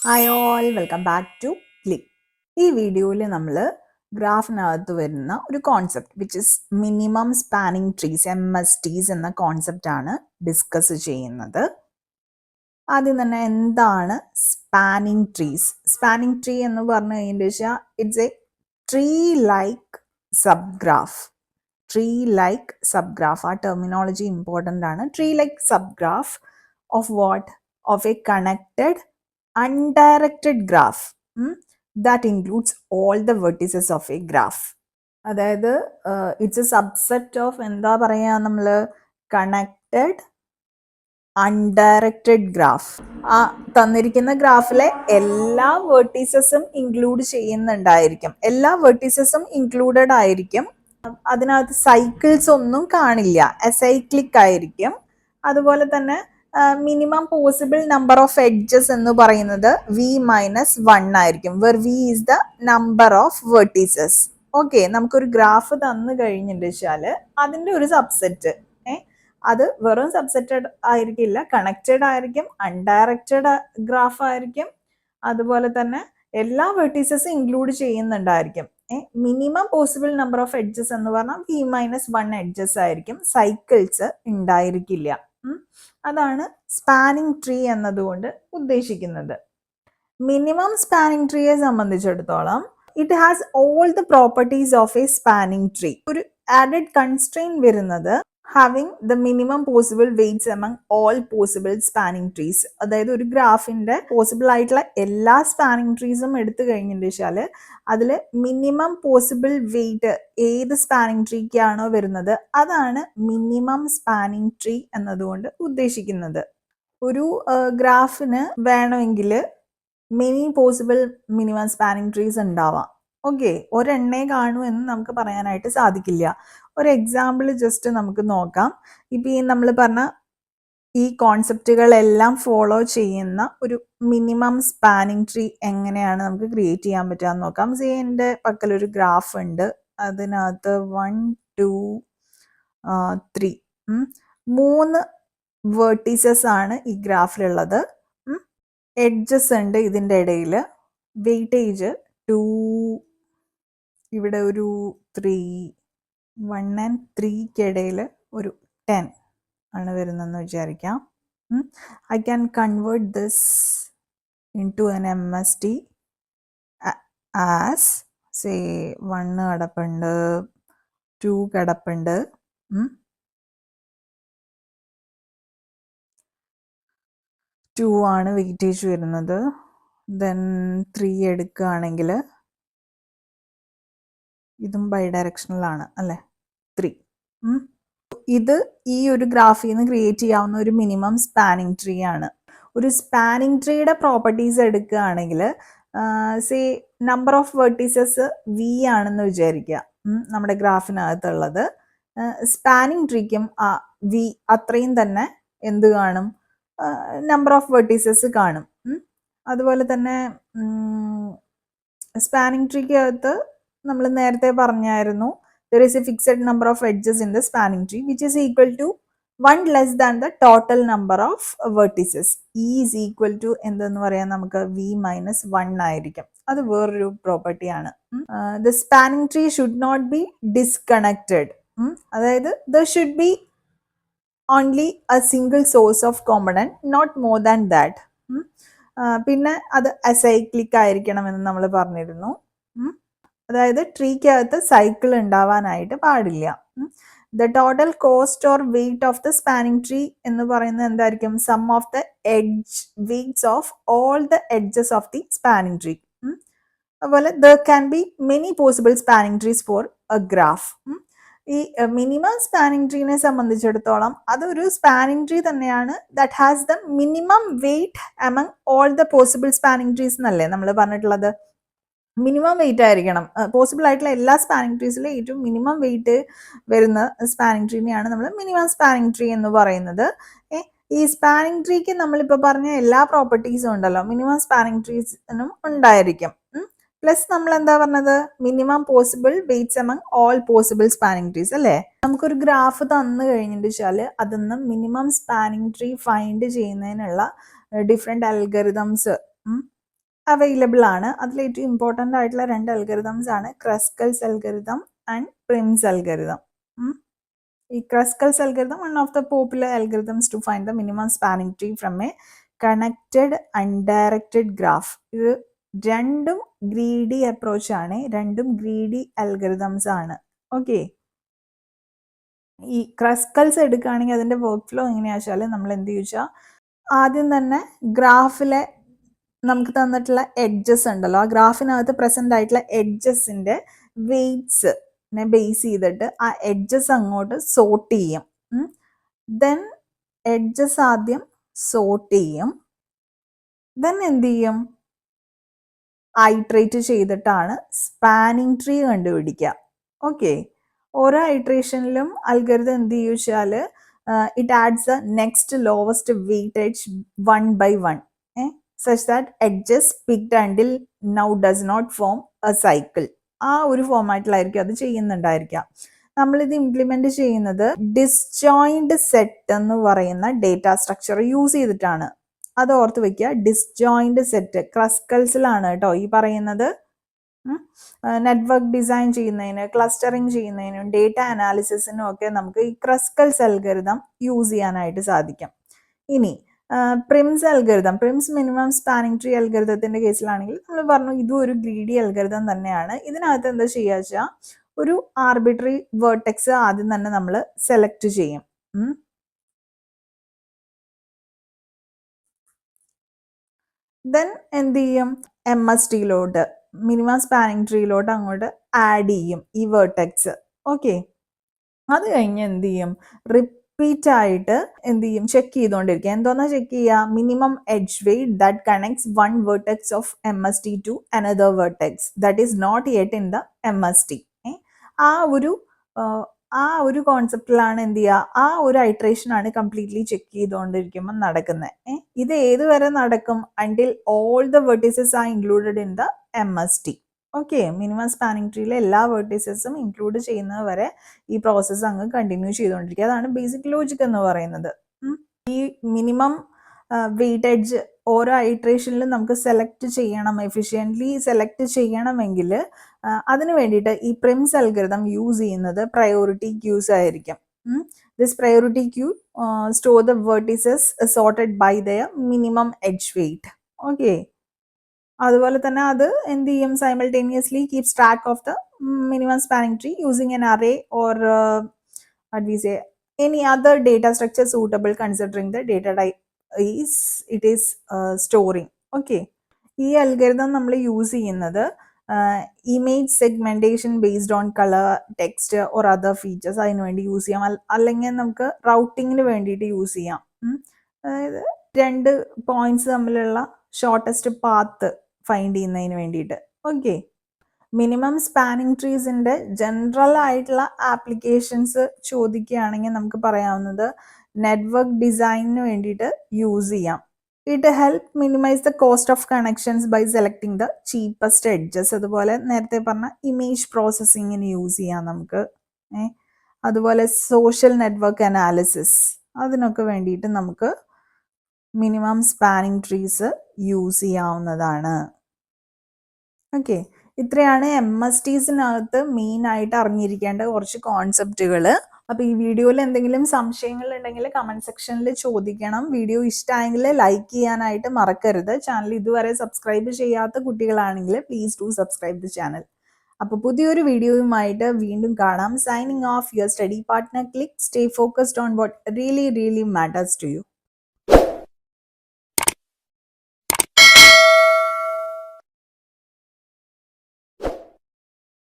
Hi all, welcome back to Click. ഈ വീഡിയോയിൽ നമ്മൾ ഗ്രാഫിനകത്ത് വരുന്ന ഒരു concept which is minimum spanning trees MSTs എന്ന കോൺസെപ്റ്റാണ് ഡിസ്കസ് ചെയ്യുന്നത്. ആദ്യം തന്നെ എന്താണ് സ്പാനിങ് ട്രീസ്? സ്പാനിങ് ട്രീ എന്ന് പറഞ്ഞു കഴിഞ്ഞാൽ it's A tree like subgraph. Tree like subgraph, ആ ടെർമിനോളജി ഇമ്പോർട്ടൻ്റ് ആണ്. Tree like subgraph of what? Of A connected undirected graph that includes all the vertices of a graph. അതായത് it's A subset of എന്താ പറയുക നമ്മൾ connected undirected graph. ആ തന്നിരിക്കുന്ന ഗ്രാഫിലെ എല്ലാ വെർട്ടീസസും ഇൻക്ലൂഡ് ചെയ്യുന്നുണ്ടായിരിക്കും. എല്ലാ വെർട്ടീസസും ഇൻക്ലൂഡഡ് ആയിരിക്കും. അതിനകത്ത് സൈക്കിൾസ് ഒന്നും കാണില്ല, അസൈക്ലിക് ആയിരിക്കും. അതുപോലെ തന്നെ minimum possible number of edges എന്ന് പറയുന്നത് v-1 ആയിരിക്കും, where v is the number of vertices. Okay, നമുക്കൊരു ഗ്രാഫ് തന്നു കഴിഞ്ഞിട്ട് വെച്ചാൽ അതിൻ്റെ ഒരു സബ്സെറ്റ്, അത് വെറും സബ്സെറ്റഡ് ആയിരിക്കില്ല, കണക്റ്റഡ് ആയിരിക്കും, അൺഡയറക്റ്റഡ് ഗ്രാഫ് ആയിരിക്കും. അതുപോലെ തന്നെ എല്ലാ വെർട്ടീസസും ഇൻക്ലൂഡ് ചെയ്യുന്നുണ്ടായിരിക്കും. Minimum possible number of edges എന്ന് പറഞ്ഞാൽ v-1 എഡ്ജസ് ആയിരിക്കും, സൈക്കിൾസ് ഉണ്ടായിരിക്കില്ല. അതാണ് സ്പാനിങ് ട്രീ എന്നതുകൊണ്ട് ഉദ്ദേശിക്കുന്നത്. മിനിമം സ്പാനിങ് ട്രീയെ സംബന്ധിച്ചിടത്തോളം it has all the properties of A spanning tree. ഒരു ആഡഡ് കൺസ്ട്രെയിന്റ് വരുന്നത് having the minimum possible weights among all possible spanning trees. അതായത് ഒരു ഗ്രാഫിന്റെ പോസിബിൾ ആയിട്ടുള്ള എല്ലാ സ്പാനിങ് ട്രീസും എടുത്തു കഴിഞ്ഞിട്ട് വെച്ചാൽ അതിൽ മിനിമം പോസിബിൾ വെയിറ്റ് ഏത് സ്പാനിങ് ട്രീക്കാണോ വരുന്നത് അതാണ് മിനിമം സ്പാനിങ് ട്രീ എന്നതുകൊണ്ട് ഉദ്ദേശിക്കുന്നത്. ഒരു ഗ്രാഫിന് വേണമെങ്കിൽ many possible minimum spanning trees ഉണ്ടാവാം. ഓക്കെ, ഒരെണ്ണേ കാണൂ എന്ന് നമുക്ക് പറയാനായിട്ട് സാധിക്കില്ല. ഒരു എക്സാമ്പിൾ ജസ്റ്റ് നമുക്ക് നോക്കാം. ഇപ്പം ഈ നമ്മൾ പറഞ്ഞ ഈ കോൺസെപ്റ്റുകളെല്ലാം ഫോളോ ചെയ്യുന്ന ഒരു മിനിമം സ്പാനിങ് ട്രീ എങ്ങനെയാണ് നമുക്ക് ക്രിയേറ്റ് ചെയ്യാൻ പറ്റുക എന്ന് നോക്കാം. സേ എൻ്റെ പക്കലൊരു ഗ്രാഫ് ഉണ്ട്, അതിനകത്ത് 1 2 3 3 വേർട്ടീസസ് ആണ് ഈ ഗ്രാഫിലുള്ളത്. എഡ്ജസ് ഉണ്ട് ഇതിൻ്റെ ഇടയിൽ, വെയിറ്റേജ് 2, ഇവിടെ ഒരു 3, 1 and 3 ഇടയിൽ ഒരു 10 ആണ് വരുന്നതെന്ന് വിചാരിക്കാം. I can convert this into N MST as say 1 കിടപ്പുണ്ട്, 2 കിടപ്പുണ്ട്, 2 ആണ് വെയിറ്റേജ് വരുന്നത്. ദെൻ 3 എടുക്കുകയാണെങ്കിൽ ഇതും ബൈ ഡയറക്ഷണലാണ് അല്ലേ, 3. ഇത് ഈ ഒരു ഗ്രാഫിൽ നിന്ന് ക്രിയേറ്റ് ചെയ്യാവുന്ന ഒരു മിനിമം സ്പാനിങ് ട്രീ ആണ്. ഒരു സ്പാനിങ് ട്രീയുടെ പ്രോപ്പർട്ടീസ് എടുക്കുകയാണെങ്കിൽ say number of vertices v ആണെന്ന് വിചാരിക്കുക നമ്മുടെ ഗ്രാഫിനകത്തുള്ളത്. സ്പാനിങ് ട്രീക്കും v അത്രയും തന്നെ എന്ത് കാണും, നമ്പർ ഓഫ് വെർട്ടീസസ് കാണും. അതുപോലെ തന്നെ സ്പാനിങ് ട്രീക്കകത്ത് നമ്മൾ നേരത്തെ പറഞ്ഞായിരുന്നു there is a fixed number of edges in the spanning tree which is equal to 1 less than the total number of vertices. E is equal to എന്തെന്ന് പറയാൻ നമുക്ക് v-1 ആയിരിക്കും. അത് വേറൊരു പ്രോപ്പർട്ടി ആണ്. The spanning tree should not be disconnected. അതായത് there should be only a single source of component, not more than that. പിന്നെ അത് അസൈക്ലിക് ആയിരിക്കണം എന്ന് നമ്മൾ പറഞ്ഞിരുന്നു. അതായത് ട്രീക്കകത്ത് സൈക്കിൾ ഉണ്ടാവാനായിട്ട് പാടില്ല. The total cost or weight of the spanning tree എന്ന് പറയുന്നത് എന്തായിരിക്കും? Sum of the edge weights of all the edges of the spanning tree. അതുപോലെ there can be many possible spanning trees for a graph. ഈ minimum spanning ട്രീനെ സംബന്ധിച്ചിടത്തോളം അതൊരു spanning tree തന്നെയാണ് that has the minimum weight among all the possible spanning trees എന്നല്ലേ നമ്മൾ പറഞ്ഞിട്ടുള്ളത്. Minimum wait ആയിരിക്കണം. പോസിബിൾ ആയിട്ടുള്ള എല്ലാ സ്പാനിങ് ട്രീസിലും ഏറ്റവും മിനിമം വെയിറ്റ് വരുന്ന സ്പാനിങ് ട്രീനെയാണ് നമ്മൾ മിനിമം സ്പാനിങ് ട്രീ എന്ന് പറയുന്നത്. ഈ സ്പാനിങ് ട്രീക്ക് നമ്മളിപ്പോൾ പറഞ്ഞ എല്ലാ പ്രോപ്പർട്ടീസും ഉണ്ടല്ലോ, മിനിമം സ്പാനിങ് ട്രീസിനും ഉണ്ടായിരിക്കും. പ്ലസ് നമ്മൾ എന്താ പറഞ്ഞത്, minimum possible weights among all possible spanning trees അല്ലേ. നമുക്കൊരു ഗ്രാഫ് തന്നു കഴിഞ്ഞിട്ട് വെച്ചാൽ അതിന്ന് മിനിമം സ്പാനിങ് ട്രീ ഫൈൻഡ് ചെയ്യുന്നതിനുള്ള ഡിഫറെൻറ്റ് അൽഗറിതംസ് അവൈലബിൾ ആണ്. അതിൽ ഏറ്റവും ഇമ്പോർട്ടൻ്റ് ആയിട്ടുള്ള 2 അൽഗരിതംസ് ആണ് Kruskal's algorithm and Prim's algorithm. ഈ Kruskal's algorithm one of the popular algorithms to find the minimum spanning tree from a connected undirected graph. ഇത് രണ്ടും greedy approach ആണ്, രണ്ടും ഗ്രീഡി അൽഗരിതംസ് ആണ്. ഓക്കെ, ഈ ക്രസ്കൽസ് എടുക്കുകയാണെങ്കിൽ അതിൻ്റെ വർക്ക് ഫ്ലോ എങ്ങനെയാണെന്ന് വെച്ചാൽ നമ്മൾ എന്ത് ചോദിച്ചാൽ ആദ്യം തന്നെ ഗ്രാഫിലെ നമുക്ക് തന്നിട്ടുള്ള എഡ്ജസ് ഉണ്ടല്ലോ, ആ ഗ്രാഫിനകത്ത് പ്രസന്റ് ആയിട്ടുള്ള എഡ്ജസിന്റെ വെയ്റ്റ്സ് ബേസ് ചെയ്തിട്ട് ആ എഡ്ജസ് അങ്ങോട്ട് സോർട്ട് ചെയ്യും. ദെൻ എഡ്ജസ് ആദ്യം സോർട്ട് ചെയ്യും, ദെൻ എന്ത് ചെയ്യും, ഐട്രേറ്റ് ചെയ്തിട്ടാണ് സ്പാനിങ് ട്രീ കണ്ടുപിടിക്കുക. ഓക്കെ, ഓരോ ഐട്രേഷനിലും അൽഗരിതം എന്ത് ചെയ്യുവെച്ചാൽ it adds the next lowest weightage 1/1 such that edges picked until now does not form a cycle. ആ ഒരു ഫോമാറ്റിലായിരിക്കും അത് ചെയ്യുന്നുണ്ടായിരിക്കുക. നമ്മളിത് ഇംപ്ലിമെന്റ് ചെയ്യുന്നത് ഡിസ്ജോയിന്റ് സെറ്റ് എന്ന് പറയുന്ന ഡേറ്റ സ്ട്രക്ചർ യൂസ് ചെയ്തിട്ടാണ്. അത് ഓർത്ത് വെക്കുക, ഡിസ്ജോയിന്റ് സെറ്റ് ക്രസ്കൽസിലാണ് കേട്ടോ ഈ പറയുന്നത്. നെറ്റ്വർക്ക് ഡിസൈൻ ചെയ്യുന്നതിന്, ക്ലസ്റ്ററിങ് ചെയ്യുന്നതിനും ഡേറ്റ അനാലിസിസിനും ഒക്കെ നമുക്ക് ഈ ക്രസ്കൽസ് അൽഗരിതം യൂസ് ചെയ്യാനായിട്ട് സാധിക്കും. ഇനി Prim's algorithm, Prim's minimum spanning tree അൽഗരിതത്തിന്റെ കേസിലാണെങ്കിൽ നമ്മൾ പറഞ്ഞു ഇതും ഒരു ഗ്രീഡി അൽഗരിതം തന്നെയാണ്. ഇതിനകത്ത് എന്താ ചെയ്യുക വെച്ചാൽ ഒരു ആർബിട്രറി വേർട്ടെക്സ് ആദ്യം തന്നെ നമ്മൾ സെലക്ട് ചെയ്യും. ദെൻ എന്ത് ചെയ്യും, MSTയിലോട്ട് മിനിമം സ്പാനിങ് ട്രീയിലോട്ട് അങ്ങോട്ട് ആഡ് ചെയ്യും ഈ വേർട്ടെക്സ്. ഓക്കെ, അത് കഴിഞ്ഞ് എന്ത് ചെയ്യും, റിപ്പീറ്റ് ആയിട്ട് എന്ത് ചെയ്യും, ചെക്ക് ചെയ്തുകൊണ്ടിരിക്കുക. എന്തോന്നാ ചെക്ക് ചെയ്യുക, minimum edge weight that connects one vertex of MST to another vertex that is not yet in the MST. ആ ഒരു കോൺസെപ്റ്റിലാണ് എന്ത് ചെയ്യുക, ആ ഒരു ഐട്രേഷൻ ആണ് കംപ്ലീറ്റ്ലി ചെക്ക് ചെയ്തുകൊണ്ടിരിക്കുമ്പോൾ നടക്കുന്നത്. ഇത് ഏതുവരെ നടക്കും, until all the vertices are included in the MST. Okay, minimum spanning ട്രീയിലെ എല്ലാ വെർട്ടീസസും ഇൻക്ലൂഡ് ചെയ്യുന്നത് വരെ ഈ പ്രോസസ്സ് അങ്ങ് കണ്ടിന്യൂ ചെയ്തുകൊണ്ടിരിക്കുക. അതാണ് ബേസിക് ലോജിക് എന്ന് പറയുന്നത്. ഈ മിനിമം വെയിറ്റേജ് ഓരോ ഐട്രേഷനിലും നമുക്ക് സെലക്ട് ചെയ്യണം, എഫിഷ്യൻ്റ്ലി സെലക്ട് ചെയ്യണമെങ്കിൽ അതിന് വേണ്ടിയിട്ട് ഈ പ്രിംസ് അൽഗരിതം യൂസ് ചെയ്യുന്നത് പ്രയോറിറ്റി ക്യൂസ് ആയിരിക്കും. This priority queue store the vertices sorted by their minimum edge weight. Okay, അതുപോലെ തന്നെ അത് എന്ത് ചെയ്യും, simultaneously keeps track of the minimum spanning tree using an array or what we say any other data structure suitable considering the data type it is storing. Okay, ഈ algorithm നമ്മൾ use ചെയ്യുന്നത് image segmentation based on colour, text or other features അതിന് വേണ്ടി use ചെയ്യാം. അല്ലെങ്കിൽ നമുക്ക് റൗട്ടിങ്ങിന് വേണ്ടിയിട്ട് use ചെയ്യാം. അതായത് 2 പോയിന്റ്സ് തമ്മിലുള്ള ഷോർട്ടസ്റ്റ് പാത്ത് ഫൈൻഡ് ചെയ്യുന്നതിന് വേണ്ടിയിട്ട്. ഓക്കെ, മിനിമം സ്പാനിങ് ട്രീസിന്റെ ജനറൽ ആയിട്ടുള്ള ആപ്ലിക്കേഷൻസ് ചോദിക്കുകയാണെങ്കിൽ നമുക്ക് പറയാവുന്നത് നെറ്റ്വർക്ക് ഡിസൈനിന് വേണ്ടിയിട്ട് യൂസ് ചെയ്യാം. It help minimise the cost of connections by selecting the cheapest edges. അതുപോലെ നേരത്തെ പറഞ്ഞ ഇമേജ് പ്രോസസ്സിങ്ങിന് യൂസ് ചെയ്യാം നമുക്ക്. അതുപോലെ സോഷ്യൽ നെറ്റ്വർക്ക് അനാലിസിസ് അതിനൊക്കെ വേണ്ടിയിട്ട് നമുക്ക് മിനിമം സ്പാനിങ് ട്രീസ് യൂസ് ചെയ്യാവുന്നതാണ്. ഓക്കെ, ഇത്രയാണ് MSTസിനകത്ത് മെയിൻ ആയിട്ട് അറിഞ്ഞിരിക്കേണ്ട കുറച്ച് കോൺസെപ്റ്റുകൾ. അപ്പോൾ ഈ വീഡിയോയിൽ എന്തെങ്കിലും സംശയങ്ങൾ ഉണ്ടെങ്കിൽ കമന്റ് സെക്ഷനിൽ ചോദിക്കണം. വീഡിയോ ഇഷ്ടമായെങ്കിൽ ലൈക്ക് ചെയ്യാനായിട്ട് മറക്കരുത്. ചാനൽ ഇതുവരെ സബ്സ്ക്രൈബ് ചെയ്യാത്ത കുട്ടികളാണെങ്കിൽ please do subscribe the channel. അപ്പോൾ പുതിയൊരു വീഡിയോയുമായിട്ട് വീണ്ടും കാണാം. Signing off, your study partner. Click stay focused on what really matters to U.